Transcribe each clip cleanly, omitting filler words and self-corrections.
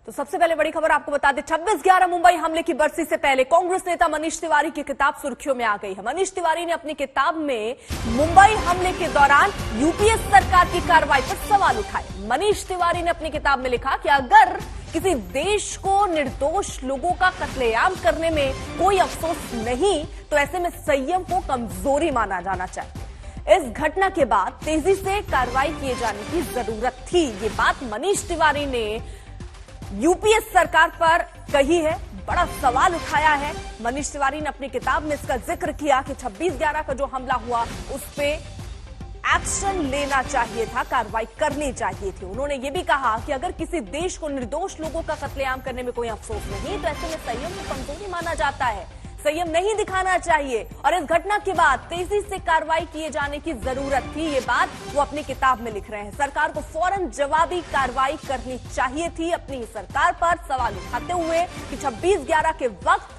तो सबसे पहले बड़ी खबर आपको बता दें, 26/11 मुंबई हमले की बरसी से पहले कांग्रेस नेता मनीष तिवारी की किताब सुर्खियों में आ गई है। मनीष तिवारी ने अपनी किताब में मुंबई हमले के दौरान यूपीए सरकार की कार्रवाई पर सवाल उठाए। मनीष तिवारी ने अपनी किताब में लिखा कि अगर किसी देश को निर्दोष लोगों का कत्लेआम करने में कोई अफसोस नहीं तो ऐसे में संयम को कमजोरी माना जाना चाहिए। इस घटना के बाद तेजी से कार्रवाई किए जाने की जरूरत थी। ये बात मनीष तिवारी ने यूपीए सरकार पर कही है, बड़ा सवाल उठाया है। मनीष तिवारी ने अपनी किताब में इसका जिक्र किया कि 26/11 का जो हमला हुआ उस पे एक्शन लेना चाहिए था, कार्रवाई करनी चाहिए थी। उन्होंने ये भी कहा कि अगर किसी देश को निर्दोष लोगों का कत्लेआम करने में कोई अफसोस नहीं तो ऐसे में संयम को कमजोरी माना जाता है, संयम नहीं दिखाना चाहिए और इस घटना के बाद तेजी से कार्रवाई किए जाने की जरूरत थी। ये बात वो अपनी किताब में लिख रहे हैं। सरकार को फौरन जवाबी कार्रवाई करनी चाहिए थी। अपनी सरकार पर सवाल उठाते हुए कि 26/11 के वक्त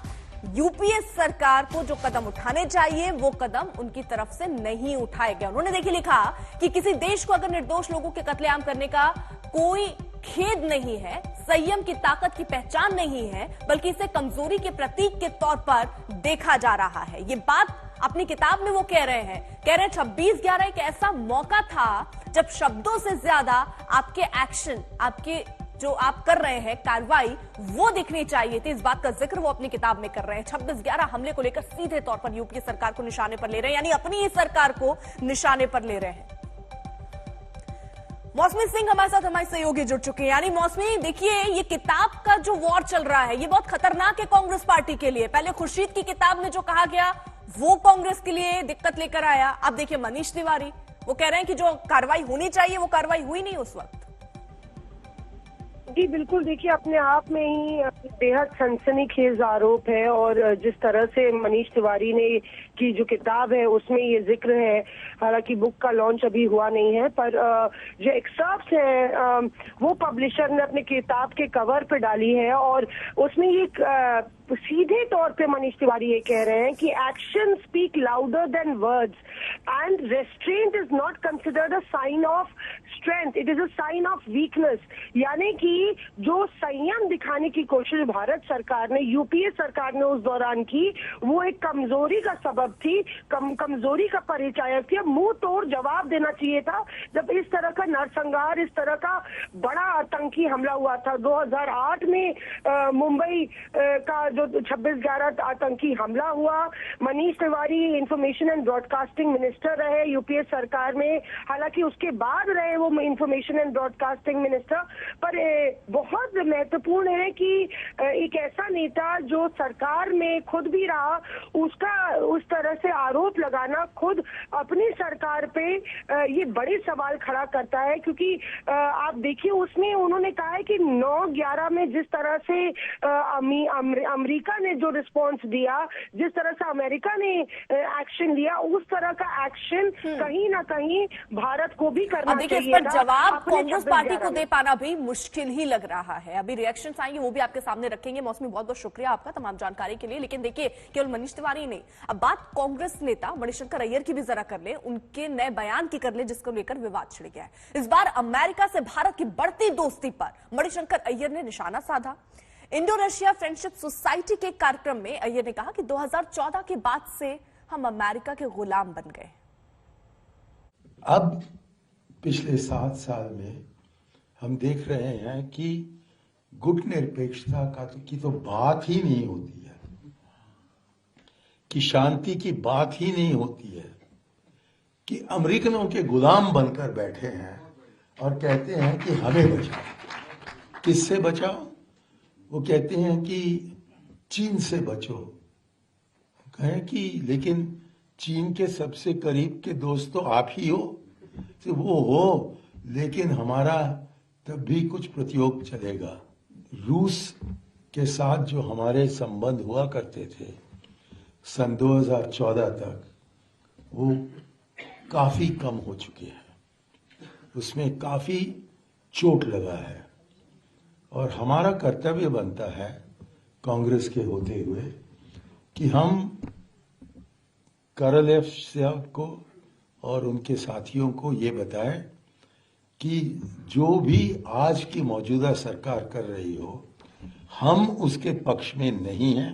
यूपीए सरकार को जो कदम उठाने चाहिए वो कदम उनकी तरफ से नहीं उठाए गए। उन्होंने देखिए लिखा कि किसी देश को अगर निर्दोष लोगों के कत्लेआम करने का कोई खेद नहीं है, संयम की ताकत की पहचान नहीं है, बल्कि इसे कमजोरी के प्रतीक के तौर पर देखा जा रहा है। ये बात अपनी किताब में वो कह रहे हैं 26/11 एक ऐसा मौका था जब शब्दों से ज्यादा आपके एक्शन, आपके जो आप कर रहे हैं कार्रवाई, वो दिखनी चाहिए थी। इस बात का जिक्र वो अपनी किताब में कर रहे हैं। 26/11 हमले को लेकर सीधे तौर पर यूपीए सरकार को निशाने पर ले रहे हैं, यानी अपनी ही सरकार को निशाने पर ले रहे हैं। मौसमी सिंह हमारे साथ, हमारे सहयोगी जुड़ चुके हैं। यानी मौसमी, देखिए ये किताब का जो वॉर चल रहा है ये बहुत खतरनाक है कांग्रेस पार्टी के लिए। पहले खुर्शीद की किताब में जो कहा गया वो कांग्रेस के लिए दिक्कत लेकर आया। अब देखिए मनीष तिवारी वो कह रहे हैं कि जो कार्रवाई होनी चाहिए वो कार्रवाई हुई नहीं उस वक्त। जी बिल्कुल, देखिए अपने आप में ही बेहद सनसनीखेज आरोप है और जिस तरह से मनीष तिवारी ने की जो किताब है उसमें ये जिक्र है, हालांकि बुक का लॉन्च अभी हुआ नहीं है, पर जो एक्सर्प्ट्स हैं वो पब्लिशर ने अपने किताब के कवर पे डाली है और उसमें ये सीधे तौर पे मनीष तिवारी ये कह रहे हैं कि action speak louder than words and restraint is not considered a sign of strength, it is a sign of weakness. यानी कि जो संयम दिखाने की कोशिश भारत सरकार ने, यूपीए सरकार ने उस दौरान की, वो एक कमजोरी का सबब थी, कमजोरी का परिचायक थी। मुंह तोड़ जवाब देना चाहिए था जब इस तरह का नरसंहार, इस तरह का बड़ा आतंकी हमला हुआ था 2008 में मुंबई का जो 26/11 आतंकी हमला हुआ। Manish Tiwari information and broadcasting minister रहे यूपीए सरकार में, हालांकि उसके बाद रहे वो इंफॉर्मेशन एंड ब्रॉडकास्टिंग मिनिस्टर। पर बहुत महत्वपूर्ण है कि एक ऐसा नेता जो सरकार में खुद भी रहा, उसका उस तरह से आरोप लगाना खुद अपनी सरकार पे ये बड़े सवाल खड़ा करता है। क्योंकि आप देखिए उसमें उन्होंने कहा है कि 9/11 में जिस तरह से अमेरिका ने जो रिस्पॉन्स दिया, जिस तरह से अमेरिका ने एक्शन लिया, उस तरह का एक्शन कहीं ना कहीं भारत को भी करना चाहिए। इस पर जवाब कांग्रेस पार्टी को दे पाना भी मुश्किल ही लग रहा है। अभी रिएक्शन आएंगे वो भी आपके सामने रखेंगे। मौसमी, बहुत बहुत शुक्रिया आपका तमाम जानकारी के लिए। लेकिन देखिए केवल मनीष तिवारी नहीं, अब बात कांग्रेस नेता मणिशंकर अय्यर की भी जरा कर ले, उनके नए बयान की कर ले जिसको लेकर विवाद छिड़ गया है। इस बार अमेरिका से भारत की बढ़ती दोस्ती पर मणिशंकर अय्यर ने निशाना साधा। इंडो रशिया फ्रेंडशिप सोसाइटी के कार्यक्रम में अय्यर ने कहा कि 2014 के बाद से हम अमेरिका के गुलाम बन गए। अब पिछले 7 साल में हम देख रहे हैं कि गुट निरपेक्षता की तो बात ही नहीं होती है, कि शांति की बात ही नहीं होती है, कि अमेरिकनों के गुलाम बनकर बैठे हैं और कहते हैं कि हमें बचाओ। किससे बचाओ? वो कहते हैं कि चीन से बचो। कहें कि लेकिन चीन के सबसे करीब के दोस्त तो आप ही हो, तो वो हो, लेकिन हमारा तब भी कुछ प्रतियोग चलेगा। रूस के साथ जो हमारे संबंध हुआ करते थे सन 2014 तक, वो काफी कम हो चुके हैं, उसमें काफी चोट लगा है और हमारा कर्तव्य बनता है कांग्रेस के होते हुए कि हम करलेव को और उनके साथियों को ये बताएं कि जो भी आज की मौजूदा सरकार कर रही हो, हम उसके पक्ष में नहीं हैं।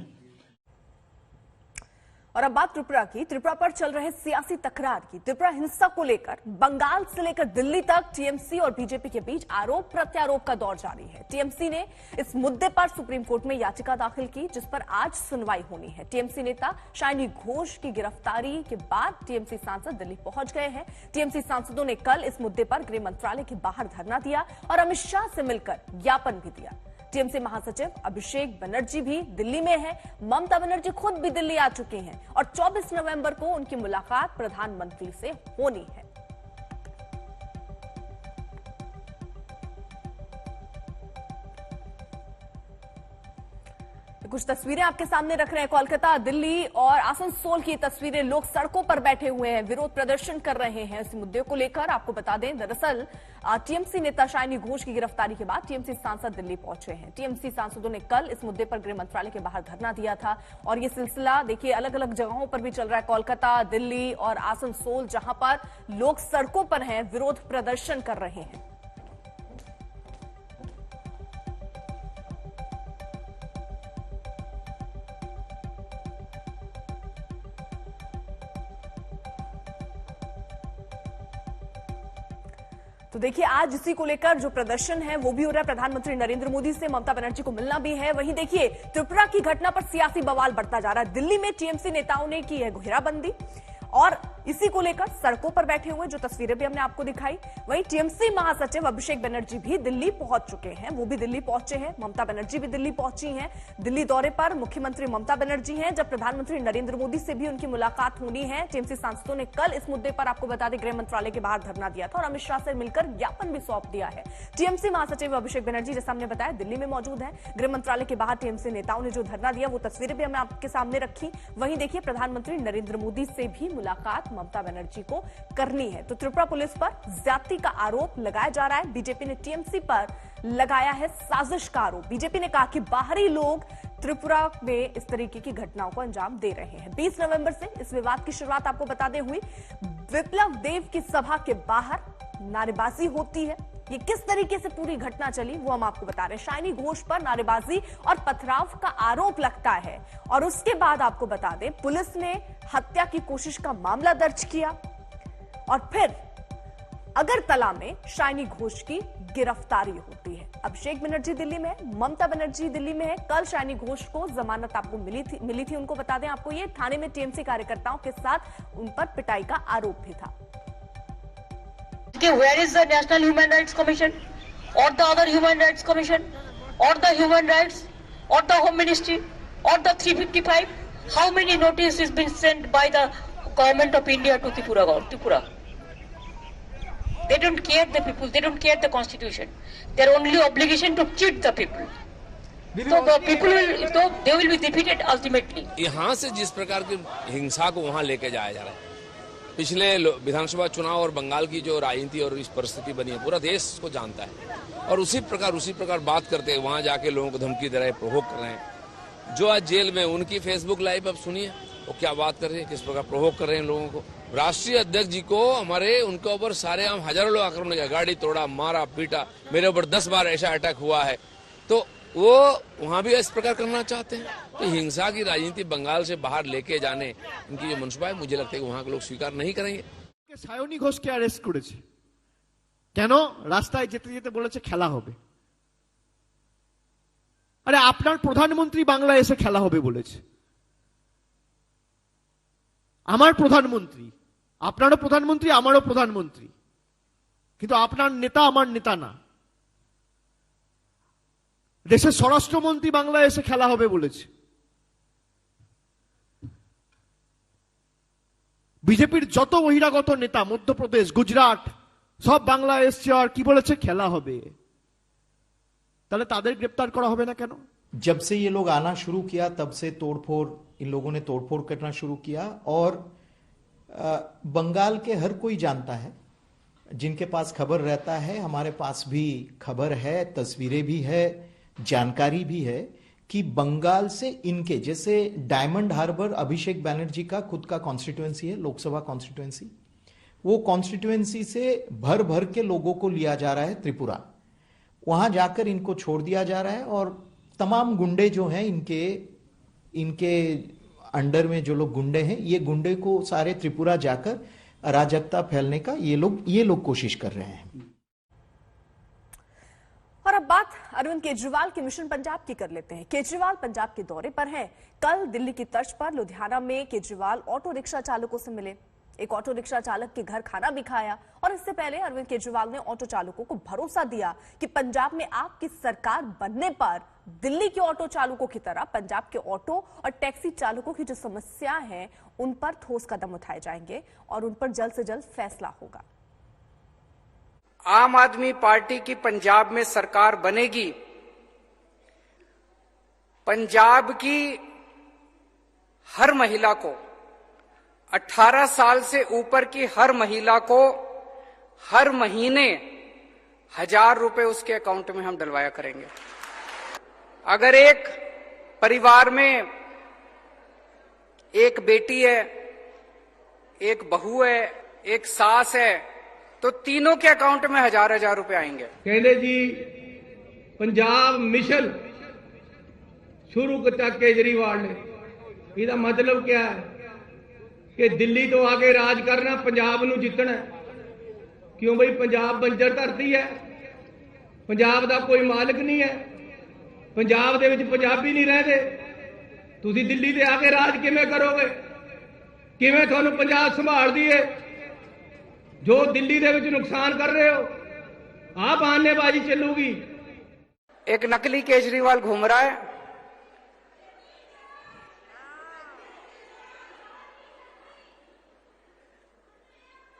और अब बात त्रिपुरा की। त्रिपुरा पर चल रहे सियासी तकरार की। त्रिपुरा हिंसा को लेकर बंगाल से लेकर दिल्ली तक टीएमसी और बीजेपी के बीच आरोप प्रत्यारोप का दौर जारी है। टीएमसी ने इस मुद्दे पर सुप्रीम कोर्ट में याचिका दाखिल की, जिस पर आज सुनवाई होनी है। टीएमसी नेता शाइनी घोष की गिरफ्तारी के बाद टीएमसी सांसद दिल्ली पहुंच गए हैं। टीएमसी सांसदों ने कल इस मुद्दे पर गृह मंत्रालय के बाहर धरना दिया और अमित शाह से मिलकर ज्ञापन भी दिया। टीएमसी महासचिव अभिषेक बनर्जी भी दिल्ली में हैं। ममता बनर्जी खुद भी दिल्ली आ चुकी हैं और 24 नवंबर को उनकी मुलाकात प्रधानमंत्री से होनी है। कुछ तस्वीरें आपके सामने रख रहे हैं। कोलकाता, दिल्ली और आसनसोल की तस्वीरें। लोग सड़कों पर बैठे हुए हैं, विरोध प्रदर्शन कर रहे हैं इस मुद्दे को लेकर। आपको बता दें, दरअसल टीएमसी नेता शाइनी घोष की गिरफ्तारी के बाद टीएमसी सांसद दिल्ली पहुंचे हैं। टीएमसी सांसदों ने कल इस मुद्दे पर गृह मंत्रालय के बाहर धरना दिया था और ये सिलसिला देखिए अलग अलग जगहों पर भी चल रहा है। कोलकाता, दिल्ली और आसनसोल, जहां पर लोग सड़कों पर हैं, विरोध प्रदर्शन कर रहे हैं। तो देखिए, आज इसी को लेकर जो प्रदर्शन है वो भी हो रहा है। प्रधानमंत्री नरेंद्र मोदी से ममता बनर्जी को मिलना भी है। वहीं देखिए, त्रिपुरा की घटना पर सियासी बवाल बढ़ता जा रहा है। दिल्ली में टीएमसी नेताओं ने की है घेराबंदी और इसी को लेकर सड़कों पर बैठे हुए, जो तस्वीरें भी हमने आपको दिखाई। वहीं टीएमसी महासचिव अभिषेक बनर्जी भी दिल्ली पहुंच चुके हैं, वो भी दिल्ली पहुंचे हैं। ममता बनर्जी भी दिल्ली पहुंची हैं। दिल्ली दौरे पर मुख्यमंत्री ममता बनर्जी हैं, जब प्रधानमंत्री नरेंद्र मोदी से भी उनकी मुलाकात होनी है। टीएमसी सांसदों ने कल इस मुद्दे पर आपको बता दें गृह मंत्रालय के बाहर धरना दिया था और अमित शाह से मिलकर ज्ञापन भी सौंप दिया है। टीएमसी महासचिव अभिषेक बनर्जी, जैसा हमने बताया, दिल्ली में मौजूद है। गृह मंत्रालय के बाहर टीएमसी नेताओं ने जो धरना दिया, वो तस्वीरें भी हमने आपके सामने रखी। वहीं देखिए, प्रधानमंत्री नरेंद्र मोदी से भी मुलाकात ममता बनर्जी को करनी है। तो त्रिपुरा पुलिस पर ज्यादती का आरोप लगाया जा रहा है। बीजेपी ने टीएमसी पर लगाया है साजिश का आरोप। बीजेपी ने कहा कि बाहरी लोग त्रिपुरा में इस तरीके की घटनाओं को अंजाम दे रहे हैं। 20 नवंबर से इस विवाद की शुरुआत आपको बता दें हुई। विप्लव देव की सभा के बाहर नारेबाजी होती है। ये किस तरीके से पूरी घटना चली वो हम आपको बता रहे हैं। शाइनी घोष पर नारेबाजी और पथराव का आरोप लगता है और उसके बाद आपको बता दें, पुलिस ने हत्या की कोशिश का मामला दर्ज किया और फिर अगरतला में शाइनी घोष की गिरफ्तारी होती है। अभिषेक बनर्जी दिल्ली में है, ममता बनर्जी दिल्ली में है। कल शाइनी घोष को जमानत आपको मिली थी। उनको बता दें आपको, ये थाने में टीएमसी कार्यकर्ताओं के साथ उन पर पिटाई का आरोप भी था। Where is the National Human Rights Commission or the other Human Rights Commission or the Human Rights or the Home Ministry or the 355? How many notices been sent by the government of India to Tripura? They don't care the people. They don't care the constitution. Their only obligation to cheat the people. So the people they will be defeated ultimately. यहाँ से जिस प्रकार की हिंसा को वहाँ लेके जाया जा रहा है, पिछले विधानसभा चुनाव और बंगाल की जो राजनीति और इस परिस्थिति बनी है, पूरा देश को जानता है और उसी प्रकार बात करते हैं। वहां जाके लोगों को धमकी दे रहे हैं, प्रोवोक कर रहे हैं। जो आज जेल में, उनकी फेसबुक लाइव अब सुनिए वो क्या बात कर रहे हैं, किस प्रकार प्रोवोक कर रहे हैं लोगों को। राष्ट्रीय अध्यक्ष जी को हमारे उनके ऊपर सारे आम हजारों लोग आक्रमण किया, गाड़ी तोड़ा, मारा पीटा। मेरे ऊपर 10 बार ऐसा अटैक हुआ है। तो वो वहां भी इस प्रकार करना चाहते हैं। तो हिंसा की राजनीति बंगाल से बाहर लेके जाने इनकी जो मनसूबा है, मुझे लगता है कि वहां के लोग स्वीकार नहीं करेंगे। শায়নী ঘোষকে অ্যারেস্ট করেছে কেন? রাস্তায় যেতে যেতে বলেছে খেলা হবে। আরে আপনার প্রধানমন্ত্রী বাংলায় এসে খেলা হবে বলেছে। আমার প্রধানমন্ত্রী, আপনারও প্রধানমন্ত্রী, আমারও প্রধানমন্ত্রী, কিন্তু আপনার নেতা আমার নেতা না। দেশের স্বরাষ্ট্রমন্ত্রী বাংলায় এসে খেলা হবে বলেছে। বিজেপির যত বহিরাগত নেতা, মধ্যপ্রদেশ, গুজরাট, সব বাংলায় এসছে আর কি বলেছে? খেলা হবে। তাহলে তাদের গ্রেপ্তার করা হবে না কেন? जब से ये लोग आना शुरू किया तब से तोड़फोड़, इन लोगों ने तोड़फोड़ करना शुरू किया और बंगाल के हर कोई जानता है, जिनके पास खबर रहता है, हमारे पास भी खबर है, तस्वीरें भी है, जानकारी भी है कि बंगाल से इनके जैसे डायमंड हार्बर अभिषेक बनर्जी का खुद का कॉन्स्टिट्यूएंसी है, लोकसभा कॉन्स्टिट्यूएंसी, वो कॉन्स्टिट्यूएंसी से भर भर के लोगों को लिया जा रहा है त्रिपुरा, वहां जाकर इनको छोड़ दिया जा रहा है और तमाम गुंडे जो हैं इनके अंडर में जो लोग गुंडे हैं, ये गुंडे को सारे त्रिपुरा जाकर अराजकता फैलने का ये लोग कोशिश कर रहे हैं। और अब बात अरविंद केजरीवाल के मिशन पंजाब की कर लेते हैं। केजरीवाल पंजाब के दौरे पर हैं। कल दिल्ली की तर्ज पर लुधियाना में केजरीवाल ऑटो रिक्शा चालकों से मिले, एक ऑटो रिक्शा चालक के घर खाना भी खाया और इससे पहले अरविंद केजरीवाल ने ऑटो चालकों को भरोसा दिया कि पंजाब में आपकी सरकार बनने पर दिल्ली के ऑटो चालकों की तरह पंजाब के ऑटो और टैक्सी चालकों की जो समस्या है उन पर ठोस कदम उठाए जाएंगे और उन पर जल्द से जल्द फैसला होगा। आम आदमी पार्टी की पंजाब में सरकार बनेगी, पंजाब की हर महिला को, 18 साल से ऊपर की हर महिला को हर महीने 1000 रुपए उसके अकाउंट में हम डलवाया करेंगे। अगर एक परिवार में एक बेटी है, एक बहू है, एक सास है, तो तीनों के अकाउंट में 1000 रुपए आएंगे। कहते जी पंजाब मिशन शुरू किया केजरीवाल ने, इसका मतलब क्या है कि दिल्ली तो आके राज करना, पंजाब नूं जितना। क्यों भाई, पंजाब बंजर धरती है, पंजाब का कोई मालिक नहीं है, पंजाब दे विच पंजाबी नहीं रहते। तुसी दिल्ली ते आके राज किवें करोगे? किवें तुहानूं पंजाब संभाल दिए? जो दिल्ली दे विच नुकसान कर रहे हो, आप बहानेबाजी चलूगी। एक नकली केजरीवाल घूम रहा है।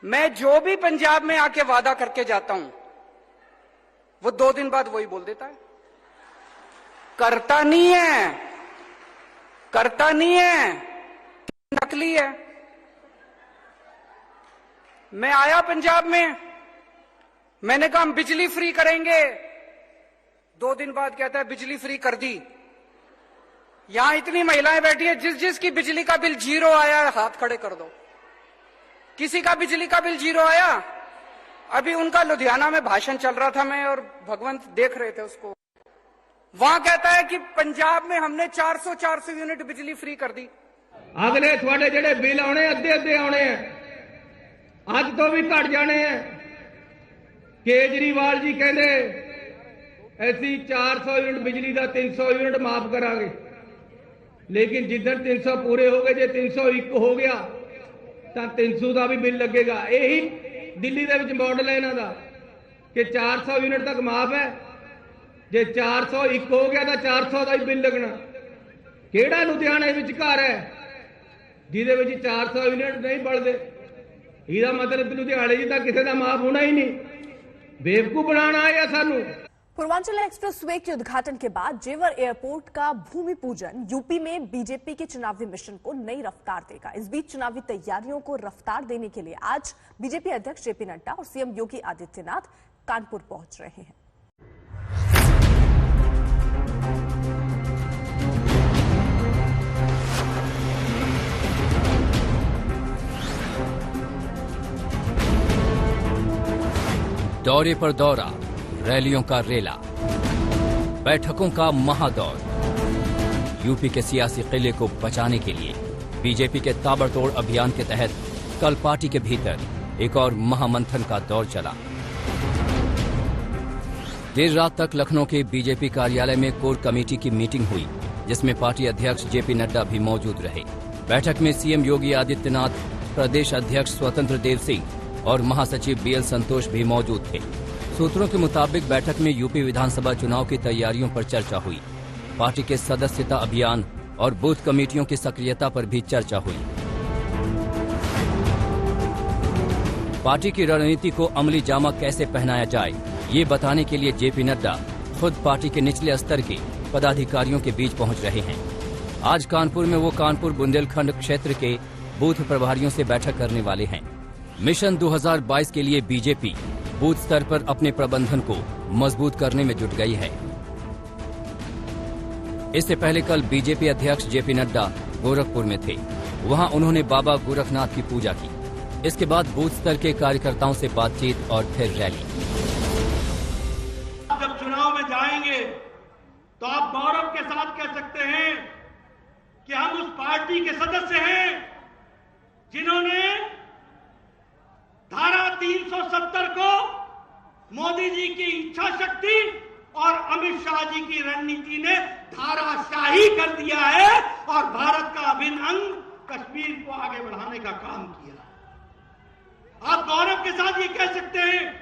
मैं जो भी पंजाब में आके वादा करके जाता हूं, वो 2 दिन बाद वही बोल देता है। करता नहीं है, करता नहीं है, नकली है। मैं आया पंजाब में, मैंने कहा हम बिजली फ्री करेंगे, 2 दिन बाद कहता है बिजली फ्री कर दी। यहां इतनी महिलाएं बैठी है, जिसकी बिजली का बिल 0 आया है हाथ खड़े कर दो। किसी का बिजली का बिल 0 आया? अभी उनका लुधियाना में भाषण चल रहा था, मैं और भगवंत देख रहे थे उसको। वहां कहता है कि पंजाब में हमने 400 यूनिट बिजली फ्री कर दी। अगले थोड़े जेडे बिल आने अद्धे आने हैं, आज तो भी घट जाने हैं। केजरीवाल जी कहते ऐसी 400 यूनिट बिजली का 300 यूनिट माफ करांगे, लेकिन जिधर 300 पूरे हो गए, जे 301 हो गया तो 300 का भी बिल लगेगा। यही दिल्ली दे विच मॉडल है इन्हां दा कि 400 यूनिट तक माफ है, जे 401 हो गया तो 400 का ही बिल लगना। केड़ा लुधियाने विच घर है जिहदे विच 400 यूनिट नहीं बढ़दे? इसदा मतलब लुधियाने जी तां किसी दा माफ होना ही नहीं। बेवकूफ बनाना है या सानू? पूर्वांचल एक्सप्रेसवे के उद्घाटन के बाद जेवर एयरपोर्ट का भूमि पूजन यूपी में बीजेपी के चुनावी मिशन को नई रफ्तार देगा। इस बीच चुनावी तैयारियों को रफ्तार देने के लिए आज बीजेपी अध्यक्ष जेपी नड्डा और सीएम योगी आदित्यनाथ कानपुर पहुंच रहे हैं। दौरे पर दौरा, रैलियों का रेला, बैठकों का महादौर। यूपी के सियासी किले को बचाने के लिए बीजेपी के ताबड़तोड़ अभियान के तहत कल पार्टी के भीतर एक और महामंथन का दौर चला। देर रात तक लखनऊ के बीजेपी कार्यालय में कोर कमेटी की मीटिंग हुई, जिसमें पार्टी अध्यक्ष जेपी नड्डा भी मौजूद रहे। बैठक में सीएम योगी आदित्यनाथ, प्रदेश अध्यक्ष स्वतंत्र देव सिंह और महासचिव बीएल संतोष भी मौजूद थे। सूत्रों के मुताबिक बैठक में यूपी विधानसभा चुनाव की तैयारियों पर चर्चा हुई। पार्टी के सदस्यता अभियान और बूथ कमेटियों की सक्रियता पर भी चर्चा हुई। पार्टी की रणनीति को अमली जामा कैसे पहनाया जाए, ये बताने के लिए जेपी नड्डा खुद पार्टी के निचले स्तर के पदाधिकारियों के बीच पहुंच रहे हैं। आज कानपुर में वो कानपुर बुंदेलखंड क्षेत्र के बूथ प्रभारियों से बैठक करने वाले हैं। मिशन 2022 के लिए बीजेपी बूथ स्तर पर अपने प्रबंधन को मजबूत करने में जुट गई है। इससे पहले कल बीजेपी अध्यक्ष जेपी नड्डा गोरखपुर में थे। वहां उन्होंने बाबा गोरखनाथ की पूजा की। इसके बाद बूथ स्तर के कार्यकर्ताओं से बातचीत और फिर रैली। जब चुनाव में जाएंगे तो आप गौरव के साथ कह सकते हैं कि हम उस पार्टी के सदस्य हैं जिन्होंने धारा 370 को मोदी जी की इच्छा शक्ति और अमित शाह जी की रणनीति ने धाराशाही कर दिया है और भारत का अभिन्न अंग कश्मीर को आगे बढ़ाने का काम किया। आप गौरव के साथ ये कह सकते हैं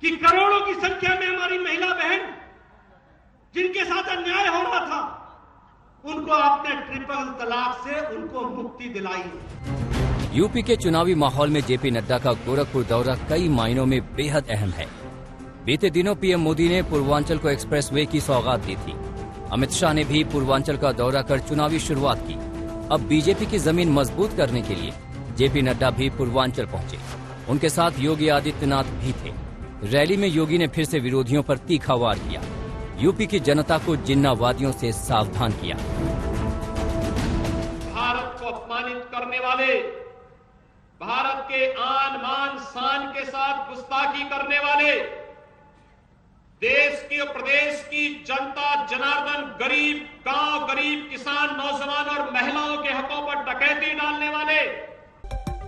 कि करोड़ों की संख्या में हमारी महिला बहन जिनके साथ अन्याय हो रहा था, उनको आपने ट्रिपल तलाक से उनको मुक्ति दिलाई। यूपी के चुनावी माहौल में जेपी नड्डा का गोरखपुर दौरा कई मायनों में बेहद अहम है। बीते दिनों पीएम मोदी ने पूर्वांचल को एक्सप्रेसवे की सौगात दी थी। अमित शाह ने भी पूर्वांचल का दौरा कर चुनावी शुरुआत की। अब बीजेपी की जमीन मजबूत करने के लिए जेपी नड्डा भी पूर्वांचल पहुंचे। उनके साथ योगी आदित्यनाथ भी थे। रैली में योगी ने फिर से विरोधियों पर तीखा वार किया। यूपी की जनता को जिन्नावादियों से सावधान किया। भारत को अपमानित करने वाले, भारत के आन बान शान के साथ गुस्ताखी करने वाले, देश की और प्रदेश की जनता जनार्दन, गरीब गांव, गरीब किसान, नौजवान और महिलाओं के हकों पर डकैती डालने वाले।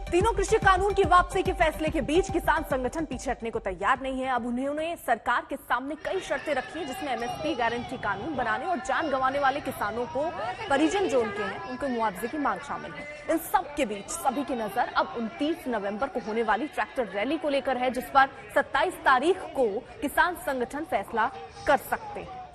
तीनों कृषि कानून की वापसी के फैसले के बीच किसान संगठन पीछे हटने को तैयार नहीं है। अब उन्होंने सरकार के सामने कई शर्तें रखी हैं, जिसमें एमएसपी गारंटी कानून बनाने और जान गंवाने वाले किसानों को परिजन जो उनके हैं उनको मुआवजे की मांग शामिल है। इन सब के बीच सभी की नजर अब 29 नवंबर को होने वाली ट्रैक्टर रैली को लेकर है, जिस पर 27 तारीख को किसान संगठन फैसला कर सकते हैं।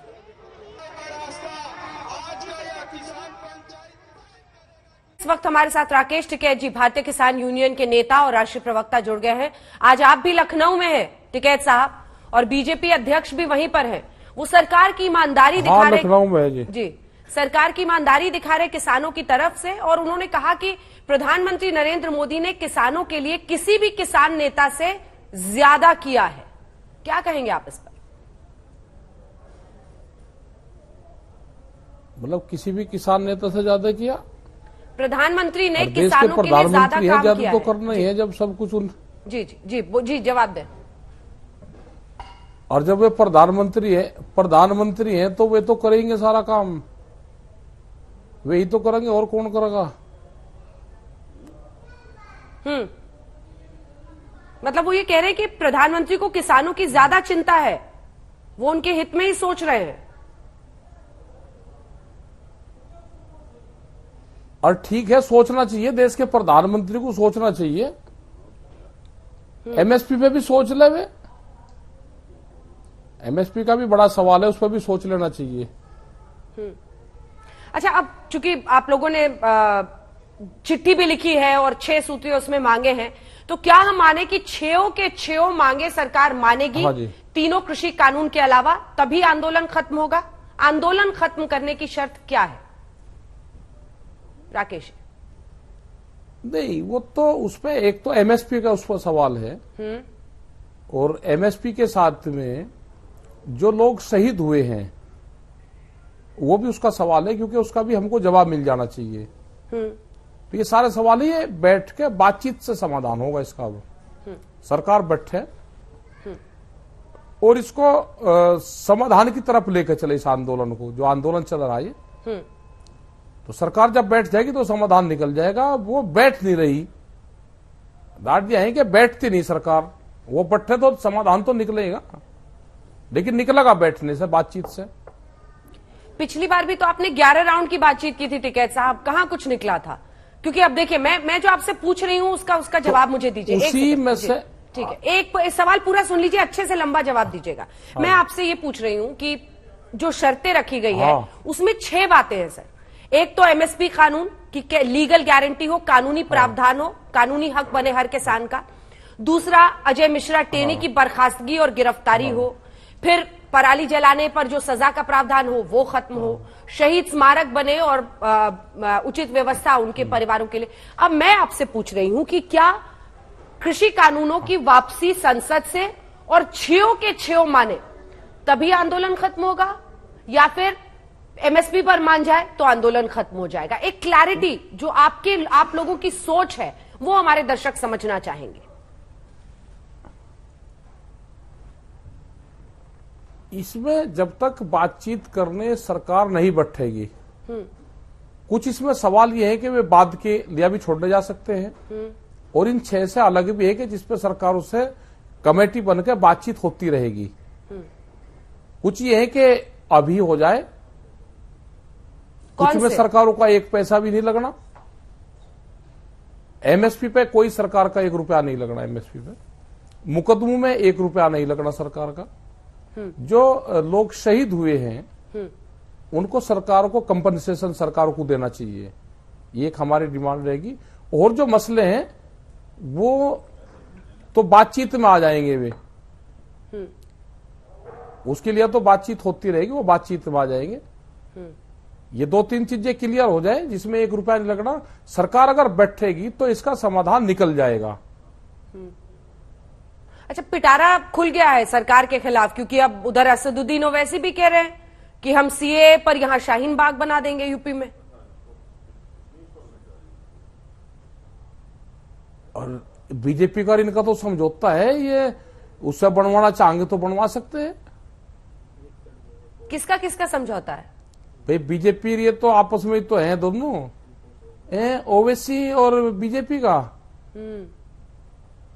इस वक्त हमारे साथ राकेश टिकैत जी, भारतीय किसान यूनियन के नेता और राष्ट्रीय प्रवक्ता जुड़ गए हैं। आज आप भी लखनऊ में हैं टिकैत साहब, और बीजेपी अध्यक्ष भी वहीं पर हैं। वो सरकार की ईमानदारी दिखा रहे, लखनऊ में जी सरकार की ईमानदारी दिखा रहे किसानों की तरफ से, और उन्होंने कहा कि प्रधानमंत्री नरेंद्र मोदी ने किसानों के लिए किसी भी किसान नेता से ज्यादा किया है। क्या कहेंगे आप इस पर? मतलब किसी भी किसान नेता से ज्यादा किया? प्रधानमंत्री ने किसानों के लिए ज्यादा काम किया तो करना ही है जब सब कुछ जी जी जी जी जवाब दें। और जब वे प्रधानमंत्री हैं तो वे तो करेंगे सारा काम, वे ही तो करेंगे, और कौन करेगा? मतलब वो ये कह रहे हैं कि प्रधानमंत्री को किसानों की ज्यादा चिंता है, वो उनके हित में ही सोच रहे हैं। और ठीक है, सोचना चाहिए, देश के प्रधानमंत्री को सोचना चाहिए। एमएसपी पे भी सोच ले वे, एमएसपी का भी बड़ा सवाल है, उस पर भी सोच लेना चाहिए। अच्छा, अब चूंकि आप लोगों ने चिट्ठी भी लिखी है और 6 सूत्रीय उसमें मांगे हैं, तो क्या हम माने कि 6 के 6 मांगे सरकार मानेगी? हाँ जी। तीनों कृषि कानून के अलावा तभी आंदोलन खत्म होगा। आंदोलन खत्म करने की शर्त क्या है राकेश? नहीं, वो तो उसपे एक तो एमएसपी का उस पर सवाल है, और एमएसपी के साथ में जो लोग शहीद हुए हैं वो भी उसका सवाल है, क्योंकि उसका भी हमको जवाब मिल जाना चाहिए। तो ये सारे सवाल ही बैठ के बातचीत से समाधान होगा इसका। सरकार बैठे और इसको समाधान की तरफ लेकर चले, इस आंदोलन को, जो आंदोलन चल रहा है। तो सरकार जब बैठ जाएगी तो समाधान निकल जाएगा। वो बैठ नहीं रही, डांट दिया है कि बैठती नहीं सरकार, वो बैठे तो समाधान तो निकलेगा, लेकिन निकलेगा बैठने से, बातचीत से। पिछली बार भी तो आपने 11 राउंड की बातचीत की थी टिकैत साहब, कहां कुछ निकला था? क्योंकि अब देखिए, मैं जो आपसे पूछ रही हूं उसका जवाब मुझे दीजिए। उसी में से ठीक है, एक सवाल पूरा सुन लीजिए, अच्छे से लंबा जवाब दीजिएगा। मैं आपसे ये पूछ रही हूं कि जो शर्तें रखी गई है उसमें 6 बातें हैं सर। एक तो एमएसपी कानून की लीगल गारंटी हो, कानूनी प्रावधान हो, कानूनी हक बने हर किसान का। दूसरा, अजय मिश्रा टेनी की बर्खास्तगी और गिरफ्तारी हो। फिर पराली जलाने पर जो सजा का प्रावधान हो वो खत्म हो। शहीद स्मारक बने और उचित व्यवस्था उनके परिवारों के लिए। अब मैं आपसे पूछ रही हूं कि क्या कृषि कानूनों की वापसी संसद से और 6 के 6 माने तभी आंदोलन खत्म होगा, या फिर एमएसपी पर मान जाए तो आंदोलन खत्म हो जाएगा। एक क्लैरिटी जो आप लोगों की सोच है वो हमारे दर्शक समझना चाहेंगे। इसमें जब तक बातचीत करने सरकार नहीं बैठेगी, कुछ इसमें सवाल ये है कि वे बाद के लिया भी छोड़ने जा सकते हैं, और इन 6 से अलग भी है कि जिसपे सरकार उससे कमेटी बनकर बातचीत होती रहेगी। कुछ ये है कि अभी हो जाए, कुछ में सरकारों का 1 पैसा भी नहीं लगना, एमएसपी पे कोई सरकार का 1 रुपया नहीं लगना, एमएसपी पे मुकदमों में 1 रुपया नहीं लगना सरकार का। जो लोग शहीद हुए हैं उनको सरकार को कंपनसेशन सरकार को देना चाहिए, ये एक हमारी डिमांड रहेगी। और जो मसले हैं वो तो बातचीत में आ जाएंगे, वे उसके लिए तो बातचीत होती रहेगी, वो बातचीत में आ जाएंगे। ये 2-3 चीजें क्लियर हो जाए जिसमें 1 रुपया नहीं लगना, सरकार अगर बैठेगी तो इसका समाधान निकल जाएगा। अच्छा, पिटारा खुल गया है सरकार के खिलाफ, क्योंकि अब उधर असदुद्दीन ओवैसी भी कह रहे हैं कि हम सीए पर यहां शाहीन बाग बना देंगे यूपी में। और बीजेपी का इनका तो समझौता है, ये उससे बनवाना चाहेंगे तो बनवा सकते हैं। किसका किसका समझौता है भाई? बीजेपी ये तो आपस में तो है दोनों, ओवैसी और बीजेपी का।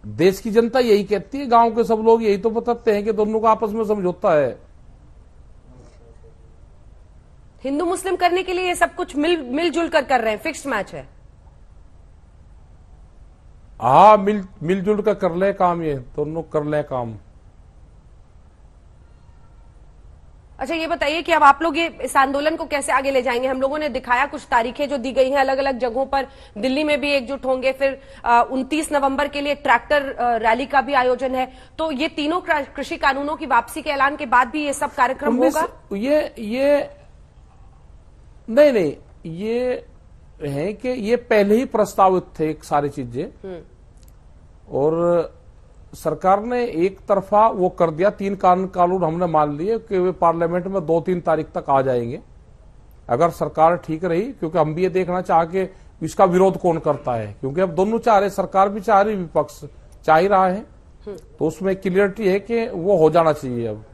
देश की जनता यही कहती है, गांव के सब लोग यही तो बताते हैं कि दोनों का आपस में समझौता है। हिंदू मुस्लिम करने के लिए ये सब कुछ मिलजुल कर रहे हैं, फिक्स्ड मैच है। हाँ, मिलजुल कर ले काम, ये दोनों कर ले काम। अच्छा, ये बताइए कि अब आप लोग ये इस आंदोलन को कैसे आगे ले जाएंगे? हम लोगों ने दिखाया कुछ तारीखें जो दी गई हैं अलग अलग जगहों पर, दिल्ली में भी एकजुट होंगे, फिर 29 नवंबर के लिए ट्रैक्टर रैली का भी आयोजन है। तो ये तीनों कृषि कानूनों की वापसी के ऐलान के बाद भी ये सब कार्यक्रम होगा? ये नहीं, ये है कि ये पहले ही प्रस्तावित थे सारी चीजें, और सरकार ने एक तरफा वो कर दिया। 3 कानून हमने मान लिए कि वे पार्लियामेंट में 2-3 तारीख तक आ जाएंगे, अगर सरकार ठीक रही। क्योंकि हम भी ये देखना चाह के इसका विरोध कौन करता है, क्योंकि अब दोनों चाह रहे, सरकार भी चाह रही, विपक्ष चाह ही रहा है, तो उसमें क्लियरिटी है कि वो हो जाना चाहिए। अब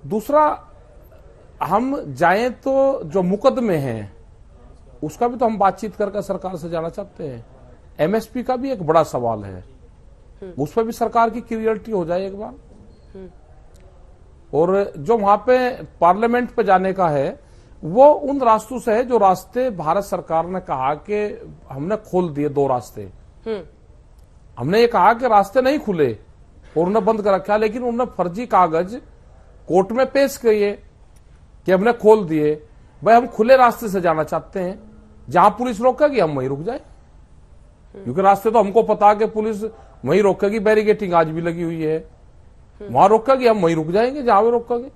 दूसरा, हम जाएं तो जो मुकदमे हैं उसका भी तो हम बातचीत करके सरकार से जाना चाहते हैं। एमएसपी का भी एक बड़ा सवाल है, उस पर भी सरकार की क्लियरिटी हो जाए एक बार। और जो वहां पे पार्लियामेंट पे जाने का है वो उन रास्तों से है जो रास्ते भारत सरकार ने कहा कि हमने खोल दिए 2 रास्ते। हमने ये कहा कि रास्ते नहीं खुले और उन्हें बंद कर रखा, लेकिन उन्होंने फर्जी कागज कोर्ट में पेश किए कि हमने खोल दिए। भाई, हम खुले रास्ते से जाना चाहते हैं, जहां पुलिस रोकेगी हम वहीं रुक जाए, क्योंकि रास्ते तो हमको पता है कि पुलिस वहीं रोकेगी, बैरिकेटिंग आज भी लगी हुई है, वहां रोकेगी हम वहीं रुक जाएंगे जहां वे रोकेंगे।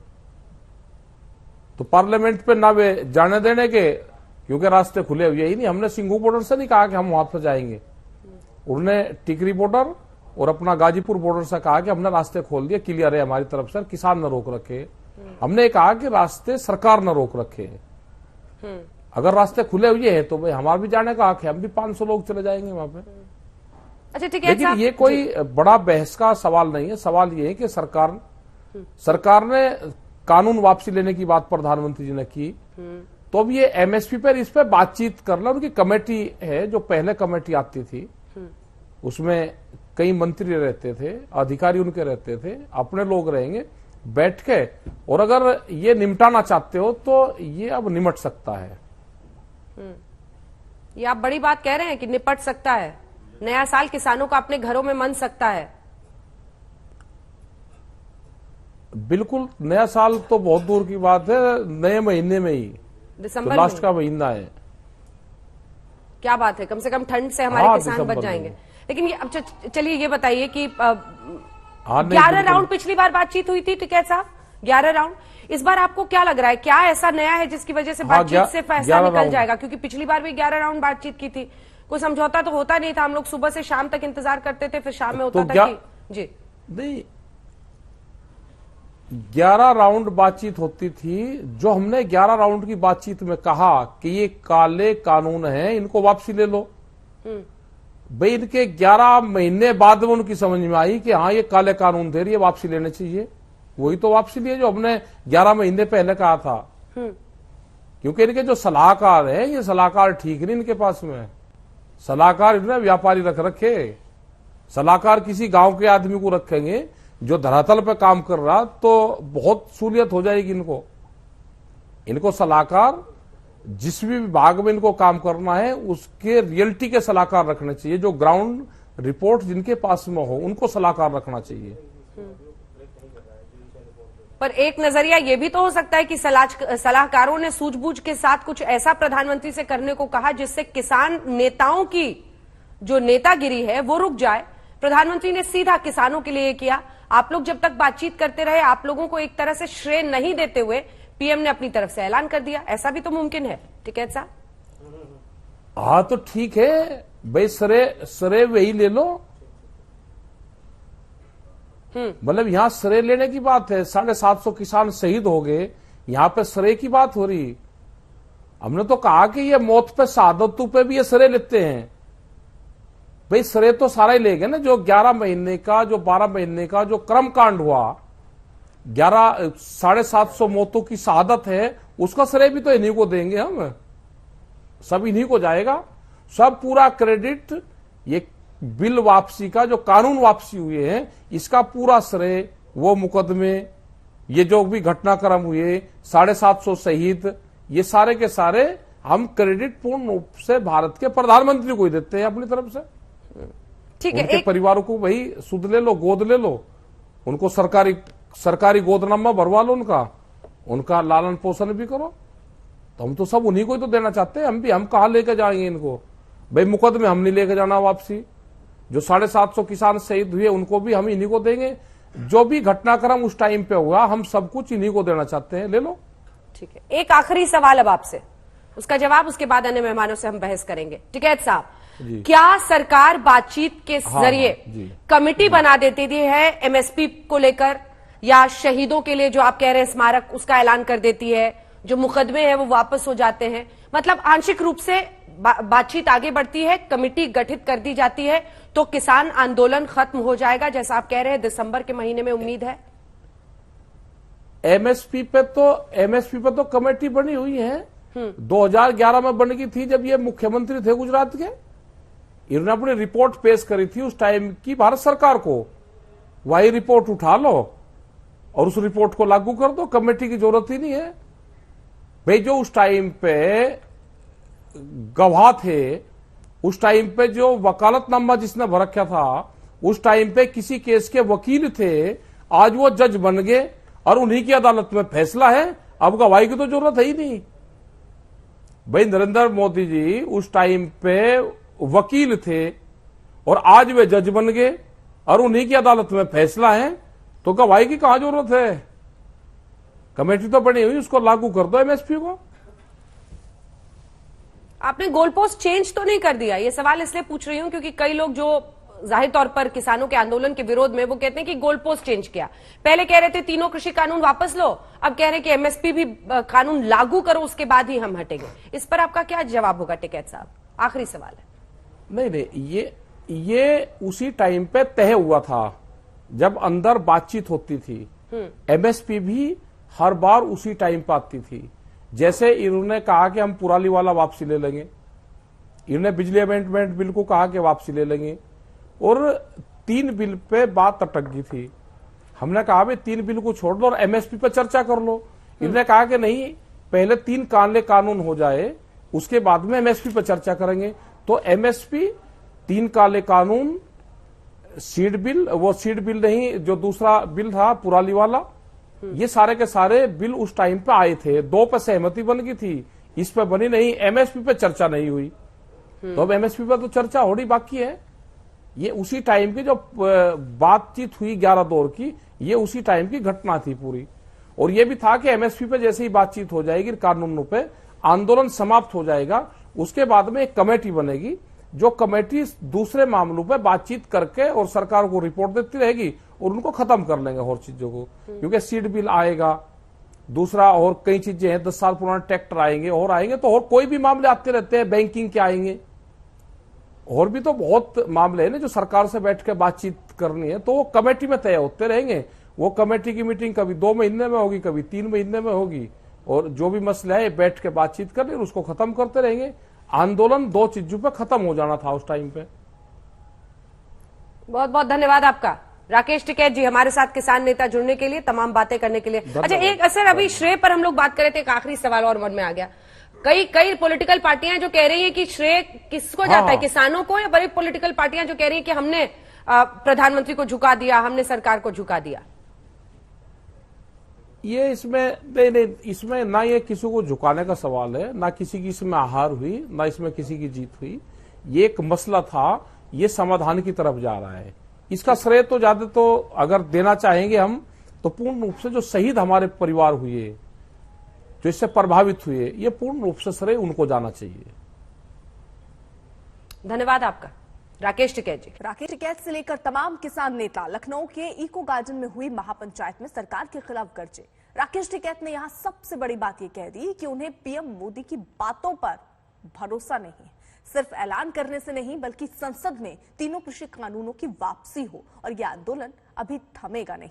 तो पार्लियामेंट पे ना वे जाने देने के, क्योंकि रास्ते खुले हुए ही नहीं। हमने सिंघू बॉर्डर से नहीं कहा कि हम वहां पर जाएंगे, उन्होंने टिकरी बॉर्डर और अपना गाजीपुर बॉर्डर से कहा कि हमने रास्ते खोल दिए, क्लियर है हमारी तरफ से, किसान न रोक रखे। हमने कहा कि रास्ते सरकार न रोक रखे। अगर रास्ते खुले हुए हैं तो भाई हमारा भी जाने का हक है, हम भी 500 लोग चले जाएंगे वहां पे। अच्छा, ठीक है। लेकिन ये कोई बड़ा बहस का सवाल नहीं है। सवाल ये है कि सरकार ने कानून वापसी लेने की बात प्रधानमंत्री जी ने की, तो अब ये एमएसपी पर इस पर बातचीत कर लो। उनकी कमेटी है, जो पहले कमेटी आती थी उसमें कई मंत्री रहते थे, अधिकारी उनके रहते थे, अपने लोग रहेंगे, बैठ के, और अगर ये निपटाना चाहते हो तो ये अब निपट सकता है। ये आप बड़ी बात कह रहे हैं कि निपट सकता है, नया साल किसानों का अपने घरों में मन सकता है। बिल्कुल, नया साल तो बहुत दूर की बात है, नए महीने में ही, दिसंबर तो लास्ट का महीना है। क्या बात है, कम से कम ठंड से हमारे किसान बच जाएंगे। लेकिन ये अब चलिए ये बताइए कि 11 राउंड पिछली बार बातचीत हुई थी टिकैत साहब, 11 राउंड। इस बार आपको क्या लग रहा है, क्या ऐसा नया है जिसकी वजह से बातचीत से फैसला निकल जाएगा? क्योंकि पिछली बार भी 11 राउंड बातचीत की थी, कोई समझौता तो होता नहीं था। हम लोग सुबह से शाम तक इंतजार करते थे, फिर शाम में होता था कि जी नहीं, 11 राउंड बातचीत होती थी। जो हमने 11 राउंड की बातचीत में कहा कि ये काले कानून हैं, इनको वापसी ले लो, भाई इनके 11 महीने बाद में उनकी समझ में आई कि हाँ ये काले कानून थे, ये वापसी लेने चाहिए। वही तो वापसी लिए जो हमने 11 महीने पहले कहा था। क्योंकि इनके जो सलाहकार हैं, ये सलाहकार ठीक नहीं इनके पास में। सलाहकार इन्होंने व्यापारी रख रखे। सलाहकार किसी गांव के आदमी को रखेंगे जो धरातल पे काम कर रहा, तो बहुत सहूलियत हो जाएगी इनको। इनको सलाहकार जिस भी विभाग में इनको काम करना है उसके रियलिटी के सलाहकार रखने चाहिए। जो ग्राउंड रिपोर्ट जिनके पास में हो उनको सलाहकार रखना चाहिए। पर एक नजरिया ये भी तो हो सकता है कि सलाहकारों ने सूझबूझ के साथ कुछ ऐसा प्रधानमंत्री से करने को कहा जिससे किसान नेताओं की जो नेतागिरी है वो रुक जाए। प्रधानमंत्री ने सीधा किसानों के लिए किया। आप लोग जब तक बातचीत करते रहे, आप लोगों को एक तरह से श्रेय नहीं देते हुए पीएम ने अपनी तरफ से ऐलान कर दिया। ऐसा भी तो मुमकिन है टिकैत साहब? हाँ तो ठीक है भाई, श्रेय वही ले लो। मतलब यहां श्रेय लेने की बात है। 750 किसान शहीद हो गए, यहां पे श्रेय की बात हो रही। हमने तो कहा कि ये मौत पे शहादतों पे भी ये श्रेय लेते हैं। भाई श्रेय तो सारा ही ले गए ना। जो 11 महीने का, जो 12 महीने का जो कर्मकांड हुआ, 750 मौतों की शहादत है, उसका श्रेय भी तो इन्हीं को देंगे हम। सब इन्हीं को जाएगा। सब पूरा क्रेडिट ये बिल वापसी का, जो कानून वापसी हुए हैं, इसका पूरा श्रेय वो मुकदमे, ये जो भी घटनाक्रम हुए, 750 शहीद, ये सारे के सारे हम क्रेडिट पूर्ण रूप से भारत के प्रधानमंत्री को ही देते हैं अपनी तरफ से। ठीक है। उनके परिवारों को वही सुध ले लो, गोद ले लो, उनको सरकारी गोदनामा भरवा लो, उनका लालन पोषण भी करो। तो हम तो सब उन्हीं को ही तो देना चाहते हैं। हम कहां लेके जाएंगे इनको? भाई मुकदमे हम नहीं लेके जाना वापसी। जो 750 किसान शहीद हुए उनको भी हम इन्हीं को देंगे। जो भी घटनाक्रम उस टाइम पे हुआ, हम सब कुछ इन्हीं को देना चाहते हैं। ले लो। ठीक है। एक आखिरी सवाल अब आपसे, उसका जवाब उसके बाद अन्य मेहमानों से हम बहस करेंगे। टिकैत साहब, क्या सरकार बातचीत के जरिए कमेटी बना देती है एमएसपी को लेकर, या शहीदों के लिए जो आप कह रहे हैं स्मारक, उसका ऐलान कर देती है, जो मुकदमे हैं वो वापस हो जाते हैं? मतलब आंशिक रूप से बातचीत आगे बढ़ती है, कमेटी गठित कर दी जाती है, तो किसान आंदोलन खत्म हो जाएगा जैसा आप कह रहे हैं दिसंबर के महीने में उम्मीद है? एमएसपी पे तो कमेटी बनी हुई है। 2011 में बन गई थी जब ये मुख्यमंत्री थे गुजरात के। इन्होंने अपनी रिपोर्ट पेश करी थी उस टाइम की भारत सरकार को। वही रिपोर्ट उठा लो और उस रिपोर्ट को लागू कर दो। कमेटी की जरूरत ही नहीं है। भाई जो उस टाइम पे गवाह थे, उस टाइम पे जो वकालतनामा जिसने भर रखा था, उस टाइम पे किसी केस के वकील थे, आज वो जज बन गए और उन्हीं की अदालत में फैसला है। अब गवाही की तो जरूरत है ही नहीं। भाई नरेंद्र मोदी जी उस टाइम पे वकील थे और आज वे जज बन गए और उन्हीं की अदालत में फैसला है, तो गवाही की कहां जरूरत है? कमेटी तो बनी हुई, उसको लागू कर दो एमएसपी को। आपने गोल पोस्ट चेंज तो नहीं कर दिया? ये सवाल इसलिए पूछ रही हूं क्योंकि कई लोग जो जाहिर तौर पर किसानों के आंदोलन के विरोध में, वो कहते हैं कि गोल पोस्ट चेंज किया। पहले कह रहे थे तीनों कृषि कानून वापस लो, अब कह रहे हैं कि एमएसपी भी कानून लागू करो, उसके बाद ही हम हटेंगे। इस पर आपका क्या जवाब होगा टिकैत साहब? आखिरी सवाल है। नहीं, ये उसी टाइम पे तय हुआ था जब अंदर बातचीत होती थी। एमएसपी भी हर बार उसी टाइम पे आती थी। जैसे इन्होंने कहा कि हम पुराली वाला वापसी ले लेंगे, इन्होंने बिजली अमेंडमेंट बिल को कहा कि वापसी ले लेंगे, और 3 बिल पे बात अटक गई थी। हमने कहा भाई 3 बिल को छोड़ दो और एमएसपी पे चर्चा कर लो। इन्होंने कहा कि नहीं, पहले 3 काले कानून हो जाए, उसके बाद में एमएसपी पे चर्चा करेंगे। तो एमएसपी, 3 काले कानून, सीड बिल, वो सीड बिल नहीं जो दूसरा बिल था पुराली वाला, ये सारे के सारे बिल उस टाइम पे आए थे। 2 पे सहमति बन गई थी, इस पे बनी नहीं। एमएसपी पे चर्चा नहीं हुई, तो अब एमएसपी पे तो चर्चा होनी बाकी है। ये उसी टाइम की जो बातचीत हुई 11 दौर की, ये उसी टाइम की घटना थी पूरी। और ये भी था कि एमएसपी पे जैसे ही बातचीत हो जाएगी, कानूनों पे आंदोलन समाप्त हो जाएगा, उसके बाद में एक कमेटी बनेगी, जो कमेटी दूसरे मामलों पे बातचीत करके और सरकार को रिपोर्ट देती रहेगी और उनको खत्म कर लेंगे और चीजों को, क्योंकि सीड बिल आएगा, दूसरा और कई चीजें हैं, 10 साल पुराने ट्रैक्टर आएंगे तो और कोई भी मामले आते रहते हैं, बैंकिंग के आएंगे, और भी तो बहुत मामले हैं ना जो सरकार से बैठ के बातचीत करनी है, तो वो कमेटी में तय होते रहेंगे। वो कमेटी की मीटिंग कभी 2 महीने में होगी, कभी 3 महीने में होगी, और जो भी मसला है बैठ के बातचीत करनी, उसको खत्म करते रहेंगे। आंदोलन 2 चीजों पे खत्म हो जाना था उस टाइम पे। बहुत बहुत धन्यवाद आपका राकेश टिकैत जी, हमारे साथ किसान नेता जुड़ने के लिए, तमाम बातें करने के लिए। अच्छा, एक असर अभी श्रेय पर हम लोग बात कर रहे थे, एक आखिरी सवाल और मन में आ गया। कई पॉलिटिकल पार्टियां जो कह रही हैं कि श्रेय किसको जाता है, किसानों को, या बड़ी पॉलिटिकल पार्टियां जो कह रही हैं कि हमने प्रधानमंत्री को झुका दिया, हमने सरकार को झुका दिया। ये इसमें नहीं, इसमें ना ये किसी को झुकाने का सवाल है, ना किसी की इसमें हार हुई, ना इसमें किसी की जीत हुई। ये एक मसला था, ये समाधान की तरफ जा रहा है। इसका श्रेय तो ज्यादा तो अगर देना चाहेंगे हम, तो पूर्ण रूप से जो शहीद हमारे परिवार हुए, जो इससे प्रभावित हुए, ये पूर्ण रूप से श्रेय उनको जाना चाहिए। धन्यवाद आपका राकेश टिकैत जी। राकेश टिकैत से लेकर तमाम किसान नेता लखनऊ के इको गार्डन में हुई महापंचायत में सरकार के खिलाफ गरजे। राकेश टिकैत ने यहां सबसे बड़ी बात यह कह दी कि उन्हें पीएम मोदी की बातों पर भरोसा नहीं, सिर्फ ऐलान करने से नहीं बल्कि संसद में तीनों कृषि कानूनों की वापसी हो, और यह आंदोलन अभी थमेगा नहीं।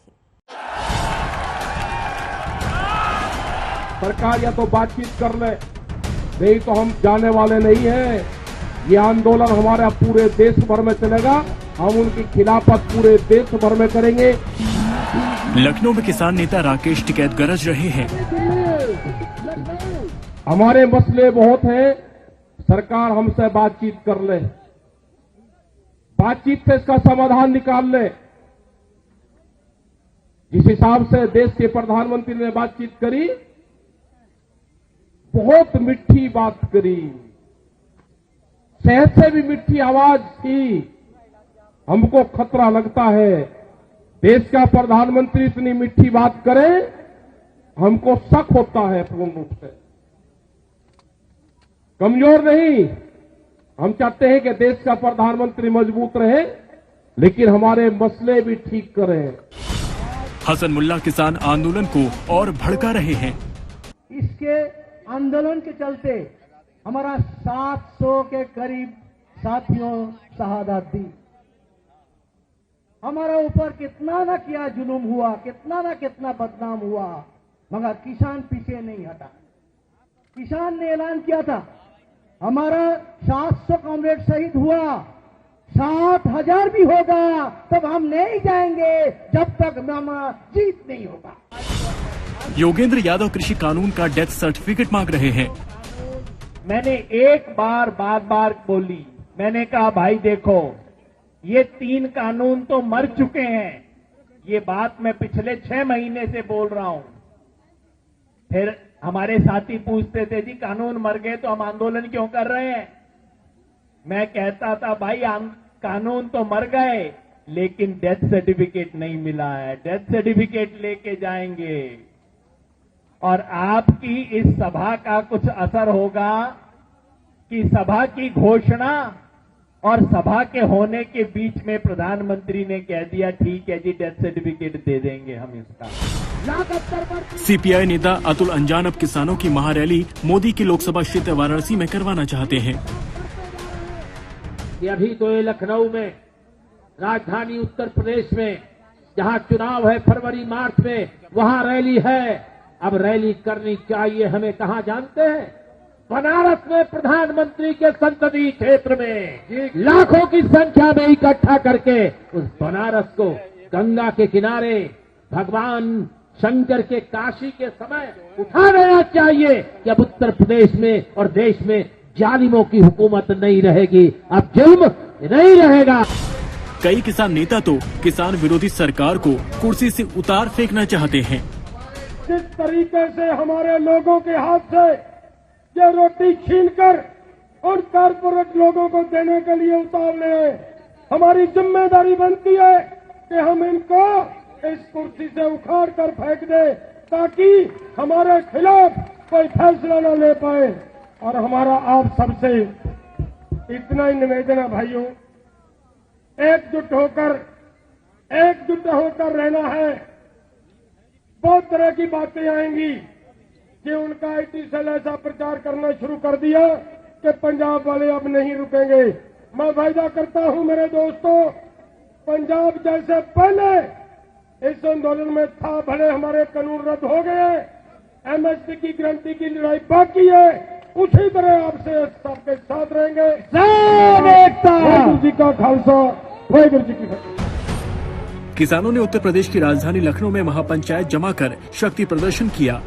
सरकार या तो बातचीत कर ले, नहीं तो हम जाने वाले नहीं हैं। ये आंदोलन हमारा पूरे देश भर में चलेगा, हम उनकी खिलाफत पूरे देश भर में करेंगे। लखनऊ में किसान नेता राकेश टिकैत गरज रहे हैं। हमारे मसले बहुत हैं, सरकार हमसे बातचीत कर ले, बातचीत से इसका समाधान निकाल ले। जिस हिसाब से देश के प्रधानमंत्री ने बातचीत करी, बहुत मिठी बात करी, शहद से भी मिठी आवाज थी। हमको खतरा लगता है, देश का प्रधानमंत्री इतनी मिठी बात करे, हमको शक होता है पूर्ण रूप से। कमजोर नहीं, हम चाहते हैं कि देश का प्रधानमंत्री मजबूत रहे, लेकिन हमारे मसले भी ठीक करें। हसन मुल्ला किसान आंदोलन को और भड़का रहे हैं। इसके आंदोलन के चलते हमारा 700 के करीब साथियों शहादत दी। हमारा ऊपर कितना ना किया जुलूम हुआ, कितना बदनाम हुआ, मगर किसान पीछे नहीं हटा। किसान ने ऐलान किया था, हमारा 700 कॉमरेड शहीद हुआ, 7,000 भी होगा तब हम नहीं जाएंगे जब तक मामा जीत नहीं होगा। योगेंद्र यादव कृषि कानून का डेथ सर्टिफिकेट मांग रहे हैं। मैंने एक बार बार बोली, मैंने कहा भाई देखो, ये 3 कानून तो मर चुके हैं। ये बात मैं पिछले 6 महीने से बोल रहा हूं। फिर हमारे साथी पूछते थे, जी कानून मर गए तो हम आंदोलन क्यों कर रहे हैं? मैं कहता था भाई कानून तो मर गए, लेकिन डेथ सर्टिफिकेट नहीं मिला है। डेथ सर्टिफिकेट लेके जाएंगे, और आपकी इस सभा का कुछ असर होगा कि सभा की घोषणा और सभा के होने के बीच में प्रधानमंत्री ने कह दिया, ठीक है जी डेथ सर्टिफिकेट दे देंगे हम इसका। सीपीआई नेता अतुल अंजान अब किसानों की महारैली मोदी की लोकसभा क्षेत्र वाराणसी में करवाना चाहते हैं। अभी तो ये लखनऊ में, राजधानी उत्तर प्रदेश में, जहां चुनाव है फरवरी मार्च में, वहां रैली है। अब रैली करनी चाहिए हमें कहां जानते हैं? बनारस में प्रधानमंत्री के संसदीय क्षेत्र में लाखों की संख्या में इकट्ठा करके उस बनारस को गंगा के किनारे भगवान शंकर के काशी के समय उठा देना चाहिए कि अब उत्तर प्रदेश में और देश में जालिमों की हुकूमत नहीं रहेगी, अब जुल्म नहीं रहेगा। कई किसान नेता तो किसान विरोधी सरकार को कुर्सी से उतार फेंकना चाहते हैं। जिस तरीके से हमारे लोगों के हाथ से ये रोटी छीनकर उन कारपोरेट लोगों को देने के लिए उतार ले, हमारी जिम्मेदारी बनती है कि हम इनको इस कुर्सी से उखाड़ कर फेंक दे, ताकि हमारे खिलाफ कोई फैसला न ले पाए। और हमारा आप सबसे इतना ही निवेदन है भाइयों, एकजुट होकर एकजुट होकर रहना है। बहुत तरह की बातें आएंगी कि उनका आईटी सेल ऐसा प्रचार करना शुरू कर दिया कि पंजाब वाले अब नहीं रुकेंगे। मैं वायदा करता हूं मेरे दोस्तों, पंजाब जैसे पहले इस आंदोलन में था, भले हमारे कानून रद्द हो गए, एमएसपी की गारंटी की लड़ाई बाकी है, उसी तरह आपसे सबके साथ रहेंगे। वाहिगुरू जी का खालसा, वाहिगुरू जी की फतेह। किसानों ने उत्तर प्रदेश की राजधानी लखनऊ में महापंचायत जमाकर शक्ति प्रदर्शन किया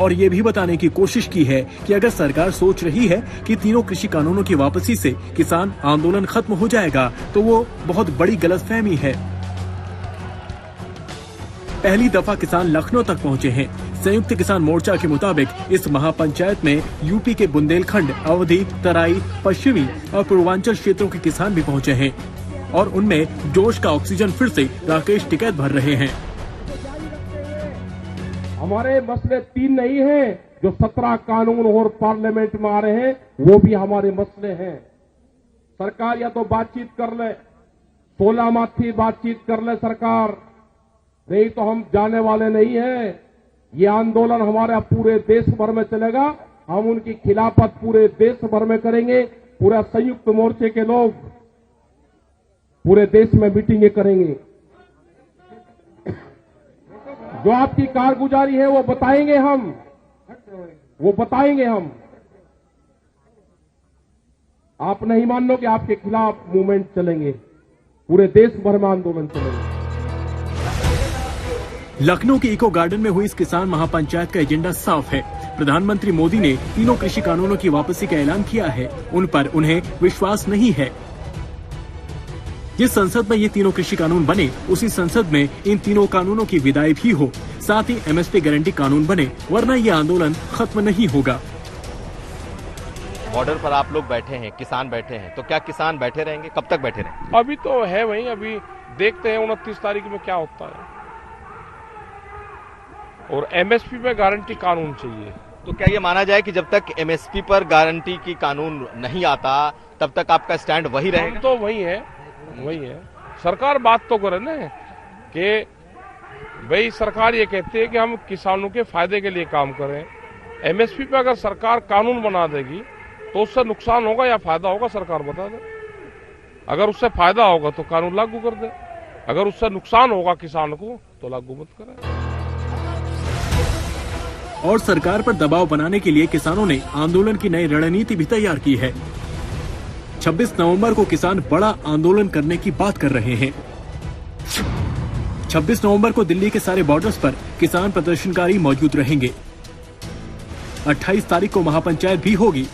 और ये भी बताने की कोशिश की है कि अगर सरकार सोच रही है कि तीनों कृषि कानूनों की वापसी से किसान आंदोलन खत्म हो जाएगा तो वो बहुत बड़ी गलतफहमी है। पहली दफा किसान लखनऊ तक पहुंचे हैं। संयुक्त किसान मोर्चा के मुताबिक इस महापंचायत में यूपी के बुंदेलखंड, अवधी, तराई, पश्चिमी और पूर्वांचल क्षेत्रों के किसान भी पहुंचे हैं और उनमें जोश का ऑक्सीजन फिर से राकेश टिकैत भर रहे हैं। हमारे मसले 3 नहीं हैं जो 17 कानून और पार्लियामेंट में आ रहे हैं, वो भी हमारे मसले हैं। सरकार या तो बातचीत कर ले, 16 माथी बातचीत कर ले सरकार, नहीं तो हम जाने वाले नहीं हैं। ये आंदोलन हमारा पूरे देश भर में चलेगा, हम उनकी खिलाफत पूरे देश भर में करेंगे। पूरा संयुक्त मोर्चे के लोग पूरे देश में मीटिंगें करेंगे। जो आपकी कारगुजारी है वो बताएंगे हम, आप नहीं मान लो कि आपके खिलाफ मूवमेंट चलेंगे, पूरे देश भर में आंदोलन चलेंगे। लखनऊ के इको गार्डन में हुई इस किसान महापंचायत का एजेंडा साफ है। प्रधानमंत्री मोदी ने तीनों कृषि कानूनों की वापसी का ऐलान किया है, उन पर उन्हें विश्वास नहीं है। जिस संसद में ये तीनों कृषि कानून बने, उसी संसद में इन तीनों कानूनों की विदाई भी हो, साथ ही एमएसपी गारंटी कानून बने, वरना ये आंदोलन खत्म नहीं होगा। बॉर्डर पर आप लोग बैठे हैं, किसान बैठे हैं, तो क्या किसान बैठे रहेंगे? कब तक बैठे रहेंगे? अभी तो है वही, अभी देखते हैं 29 तारीख में क्या होता है। और एमएसपी पे गारंटी कानून चाहिए। तो क्या ये माना जाए कि जब तक एमएसपी पर गारंटी की कानून नहीं आता तब तक आपका स्टैंड वही रहेगा? तो वही है। सरकार बात तो करे ना कि भाई सरकार ये कहती है कि हम किसानों के फायदे के लिए काम करें। एमएसपी पे अगर सरकार कानून बना देगी तो उससे नुकसान होगा या फायदा होगा, सरकार बता दे। अगर उससे फायदा होगा तो कानून लागू कर दे, अगर उससे नुकसान होगा किसान को तो लागू मत करे। और सरकार पर दबाव बनाने के लिए किसानों ने आंदोलन की नई रणनीति भी तैयार की है। 26 नवंबर को किसान बड़ा आंदोलन करने की बात कर रहे हैं। 26 नवंबर को दिल्ली के सारे बॉर्डर्स पर किसान प्रदर्शनकारी मौजूद रहेंगे। 28 तारीख को महापंचायत भी होगी।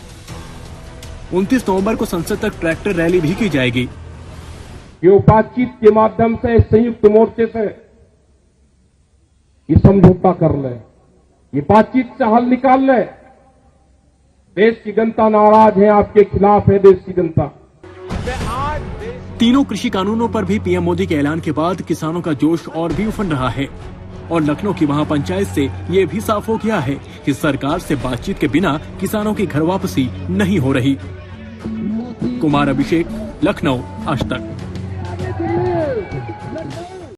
29 नवंबर को संसद तक ट्रैक्टर रैली भी की जाएगी। ये बातचीत के माध्यम से संयुक्त मोर्चे से ये समझौता कर ले, ये बातचीत से हल निकाल ले। देश की जनता नाराज है, आपके खिलाफ है देश की जनता। तीनों कृषि कानूनों पर भी पीएम मोदी के ऐलान के बाद किसानों का जोश और भी उफंड रहा है और लखनऊ की महापंचायत से ये भी साफ हो गया है कि सरकार से बातचीत के बिना किसानों की घर वापसी नहीं हो रही। कुमार अभिषेक, लखनऊ, आज तक।